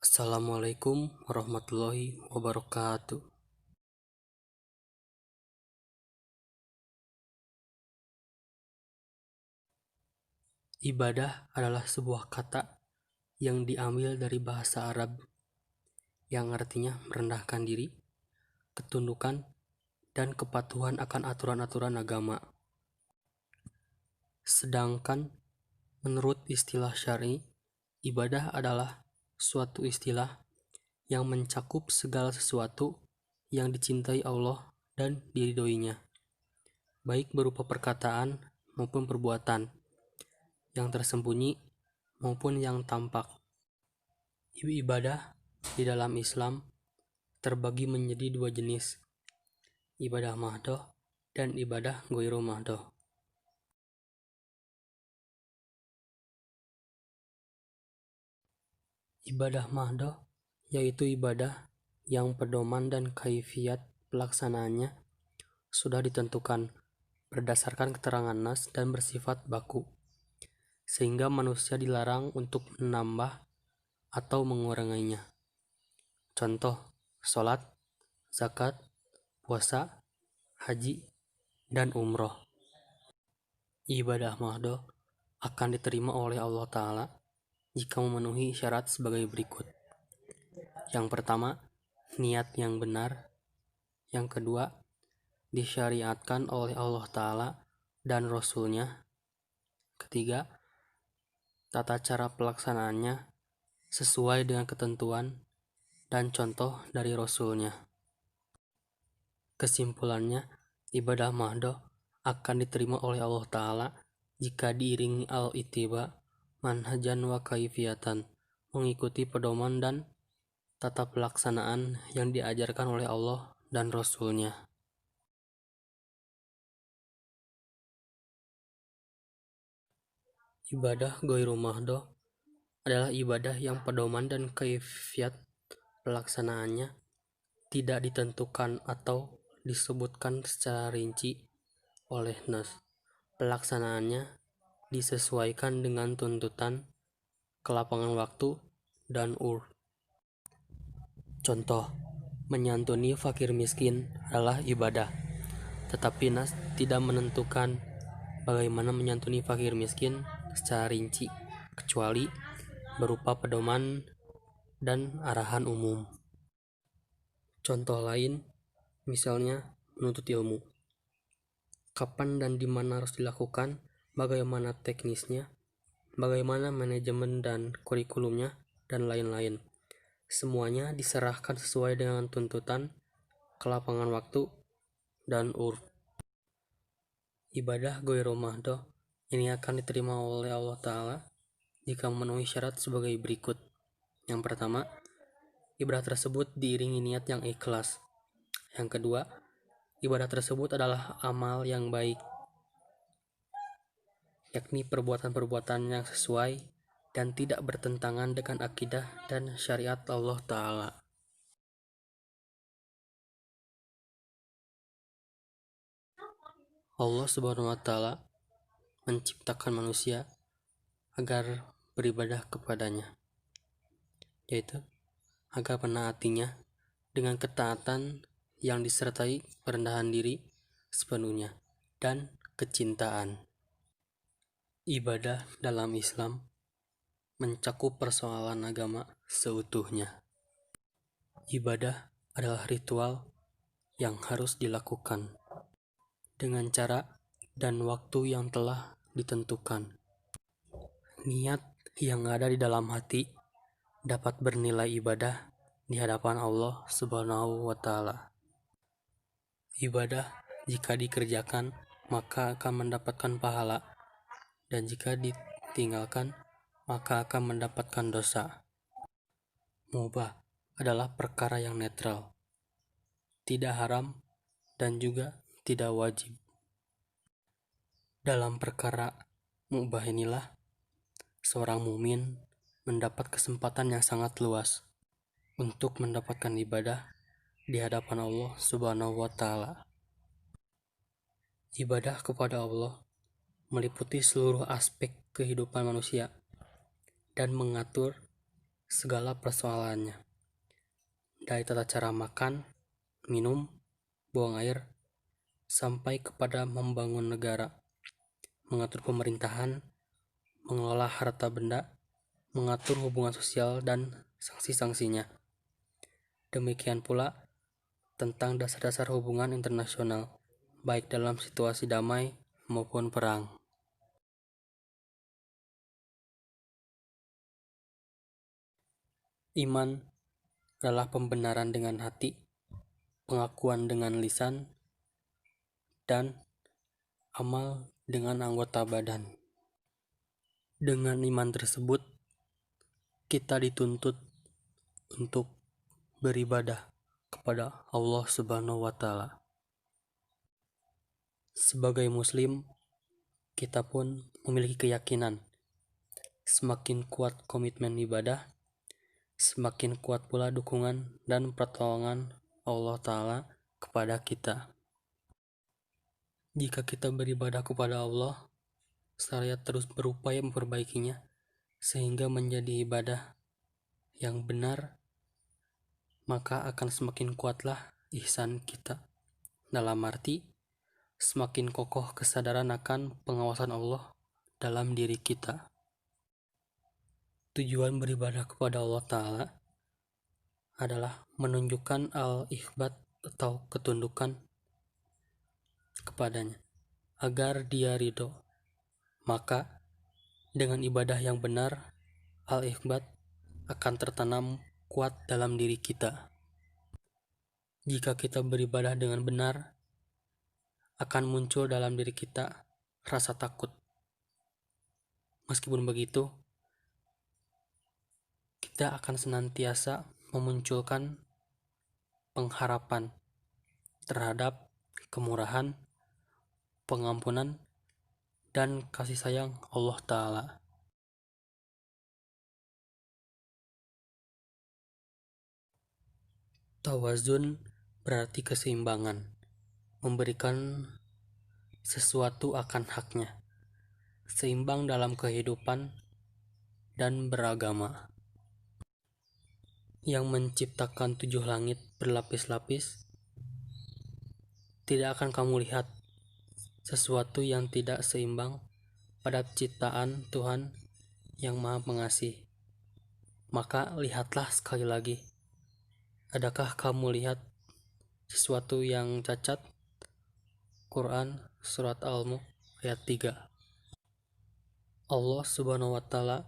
Assalamualaikum warahmatullahi wabarakatuh. Ibadah adalah sebuah kata yang diambil dari bahasa Arab yang artinya merendahkan diri, ketundukan, dan kepatuhan akan aturan-aturan agama. Sedangkan menurut istilah syar'i, ibadah adalah suatu istilah yang mencakup segala sesuatu yang dicintai Allah dan diridhoinya, baik berupa perkataan maupun perbuatan, yang tersembunyi maupun yang tampak. Ibadah di dalam Islam terbagi menjadi dua jenis, ibadah mahdoh dan ibadah ghairu mahdoh. Ibadah mahdoh yaitu ibadah yang pedoman dan kaifiat pelaksanaannya sudah ditentukan berdasarkan keterangan nas dan bersifat baku, sehingga manusia dilarang untuk menambah atau menguranginya. Contoh, sholat, zakat, puasa, haji, dan umroh. Ibadah mahdoh akan diterima oleh Allah Ta'ala jika memenuhi syarat sebagai berikut. Yang pertama, niat yang benar. Yang kedua, disyariatkan oleh Allah Ta'ala dan Rasul-Nya. Ketiga, tata cara pelaksanaannya sesuai dengan ketentuan dan contoh dari Rasul-Nya. Kesimpulannya, ibadah mahdoh akan diterima oleh Allah Ta'ala jika diiringi al-ittiba, manhajan wa kaifiyatan, mengikuti pedoman dan tata pelaksanaan yang diajarkan oleh Allah dan Rasul-Nya. Ibadah ghairu mahdoh adalah ibadah yang pedoman dan kaifiyat pelaksanaannya tidak ditentukan atau disebutkan secara rinci oleh nas. Pelaksanaannya disesuaikan dengan tuntutan, kelapangan waktu, dan Contoh, menyantuni fakir miskin adalah ibadah, tetapi nas tidak menentukan bagaimana menyantuni fakir miskin secara rinci, kecuali berupa pedoman dan arahan umum. Contoh lain, misalnya menuntut ilmu. Kapan dan di mana harus dilakukan, bagaimana teknisnya, bagaimana manajemen dan kurikulumnya, dan lain-lain. Semuanya diserahkan sesuai dengan tuntutan, kelapangan waktu, dan Ibadah ghairu mahdoh ini akan diterima oleh Allah Ta'ala jika memenuhi syarat sebagai berikut. Yang pertama, ibadah tersebut diiringi niat yang ikhlas. Yang kedua, ibadah tersebut adalah amal yang baik, yakni perbuatan-perbuatan yang sesuai dan tidak bertentangan dengan akidah dan syariat Allah Ta'ala. Allah Subhanahu wa Ta'ala menciptakan manusia agar beribadah kepadanya, yaitu agar menaatinya dengan ketaatan yang disertai kerendahan diri sepenuhnya dan kecintaan. Ibadah dalam Islam mencakup persoalan agama seutuhnya. Ibadah adalah ritual yang harus dilakukan dengan cara dan waktu yang telah ditentukan. Niat yang ada di dalam hati dapat bernilai ibadah di hadapan Allah Subhanahu wa Ta'ala. Ibadah jika dikerjakan maka akan mendapatkan pahala, dan jika ditinggalkan maka akan mendapatkan dosa. Mubah adalah perkara yang netral, tidak haram dan juga tidak wajib. Dalam perkara mubah inilah seorang mukmin mendapat kesempatan yang sangat luas untuk mendapatkan ibadah di hadapan Allah Subhanahu wa Ta'ala. Ibadah kepada Allah meliputi seluruh aspek kehidupan manusia dan mengatur segala persoalannya, dari tata cara makan, minum, buang air, sampai kepada membangun negara, mengatur pemerintahan, mengelola harta benda, mengatur hubungan sosial dan sanksi-sanksinya. Demikian pula tentang dasar-dasar hubungan internasional, baik dalam situasi damai maupun perang. Iman adalah pembenaran dengan hati, pengakuan dengan lisan, dan amal dengan anggota badan. Dengan iman tersebut, kita dituntut untuk beribadah kepada Allah Subhanahu wa Ta'ala. Sebagai Muslim, kita pun memiliki keyakinan semakin kuat komitmen ibadah, semakin kuat pula dukungan dan pertolongan Allah Ta'ala kepada kita. Jika kita beribadah kepada Allah, seraya terus berupaya memperbaikinya sehingga menjadi ibadah yang benar, maka akan semakin kuatlah ihsan kita. Dalam arti, semakin kokoh kesadaran akan pengawasan Allah dalam diri kita. Tujuan beribadah kepada Allah Ta'ala adalah menunjukkan al-ikhbat atau ketundukan kepadanya, agar dia ridho. Maka, dengan ibadah yang benar, al-ikhbat akan tertanam kuat dalam diri kita. Jika kita beribadah dengan benar, akan muncul dalam diri kita rasa takut. Meskipun begitu, kita akan senantiasa memunculkan pengharapan terhadap kemurahan, pengampunan, dan kasih sayang Allah Ta'ala. Tawazun berarti keseimbangan, memberikan sesuatu akan haknya, seimbang dalam kehidupan dan beragama. Yang menciptakan 7 langit berlapis-lapis, tidak akan kamu lihat sesuatu yang tidak seimbang pada ciptaan Tuhan yang Maha Pengasih. Maka lihatlah sekali lagi, adakah kamu lihat sesuatu yang cacat? Quran Surat Al-Mulk ayat 3. Allah Subhanahu wa Ta'ala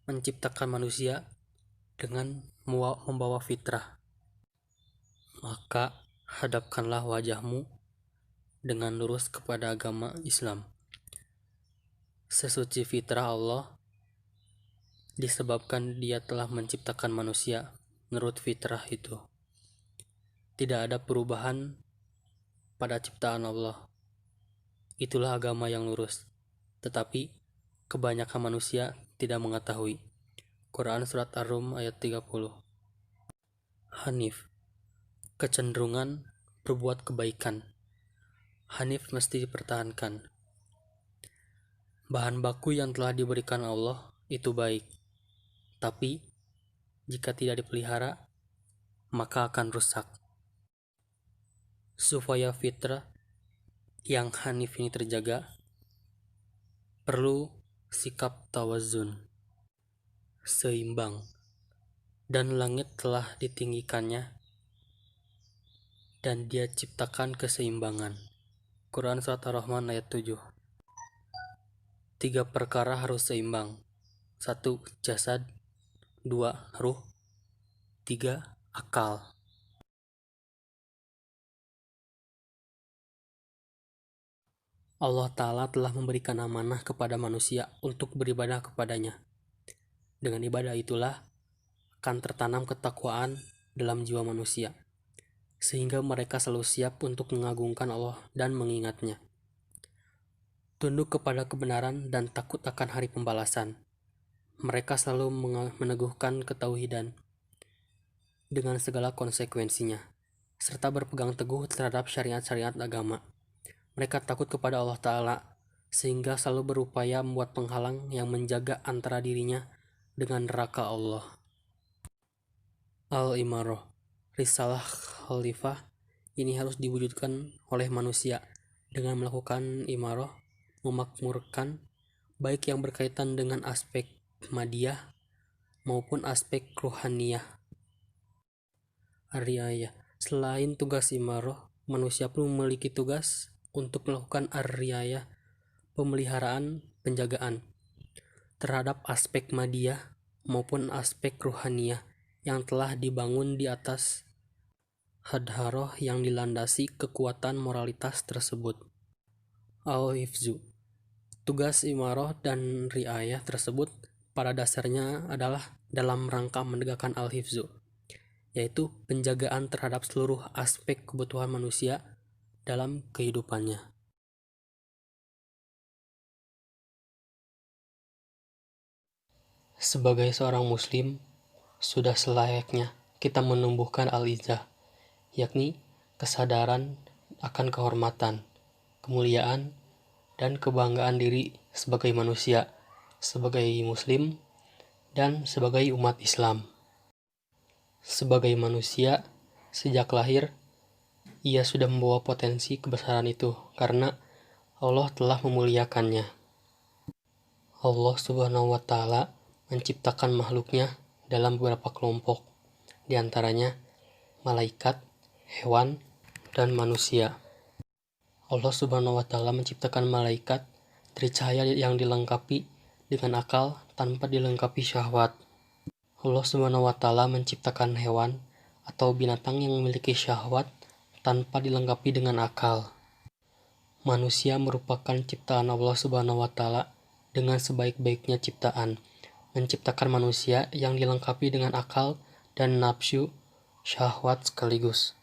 menciptakan manusia dengan membawa fitrah. Maka hadapkanlah wajahmu dengan lurus kepada agama Islam. Sesuci fitrah Allah disebabkan Dia telah menciptakan manusia menurut fitrah itu. Tidak ada perubahan pada ciptaan Allah. Itulah agama yang lurus. Tetapi kebanyakan manusia tidak mengetahui. Quran Surat Ar-Rum ayat 30. Hanif, kecenderungan berbuat kebaikan. Hanif mesti dipertahankan. Bahan baku yang telah diberikan Allah itu baik, tapi jika tidak dipelihara, maka akan rusak. Supaya fitrah yang hanif ini terjaga, perlu sikap tawazun, seimbang, dan langit telah ditinggikannya, dan Dia ciptakan keseimbangan. Quran Surat Ar-Rahman ayat 7. 3 perkara harus seimbang. 1. Jasad. 2. Ruh. 3. Akal. Allah Ta'ala telah memberikan amanah kepada manusia untuk beribadah kepadanya. Dengan ibadah itulah akan tertanam ketakwaan dalam jiwa manusia, sehingga mereka selalu siap untuk mengagungkan Allah dan mengingatnya. Tunduk kepada kebenaran dan takut akan hari pembalasan. Mereka selalu meneguhkan ketauhidan dengan segala konsekuensinya, serta berpegang teguh terhadap syariat-syariat agama. Mereka takut kepada Allah Ta'ala, sehingga selalu berupaya membuat penghalang yang menjaga antara dirinya dengan neraka Allah. Al-Imarah, risalah khalifah ini harus diwujudkan oleh manusia dengan melakukan imarah, memakmurkan, baik yang berkaitan dengan aspek madiyah maupun aspek ruhaniyah. Ar-riayah. Selain tugas imarah, manusia pun memiliki tugas untuk melakukan ar-riayah, pemeliharaan, penjagaan terhadap aspek madiyah maupun aspek ruhaniyah yang telah dibangun di atas hadharoh yang dilandasi kekuatan moralitas tersebut. Al-hifzu. Tugas imarah dan riayah tersebut pada dasarnya adalah dalam rangka menegakkan al-hifzu, yaitu penjagaan terhadap seluruh aspek kebutuhan manusia dalam kehidupannya. Sebagai seorang muslim, sudah selayaknya kita menumbuhkan al-izzah, yakni kesadaran akan kehormatan, kemuliaan, dan kebanggaan diri sebagai manusia, sebagai muslim, dan sebagai umat Islam. Sebagai manusia, sejak lahir, ia sudah membawa potensi kebesaran itu karena Allah telah memuliakannya. Allah Subhanahu wa Ta'ala menciptakan makhluknya dalam beberapa kelompok, di antaranya malaikat, hewan, dan manusia. Allah Subhanahu wa Ta'ala menciptakan malaikat dari cahaya yang dilengkapi dengan akal tanpa dilengkapi syahwat. Allah Subhanahu wa Ta'ala menciptakan hewan atau binatang yang memiliki syahwat tanpa dilengkapi dengan akal. Manusia merupakan ciptaan Allah Subhanahu wa Ta'ala dengan sebaik-baiknya ciptaan, menciptakan manusia yang dilengkapi dengan akal dan nafsu syahwat sekaligus.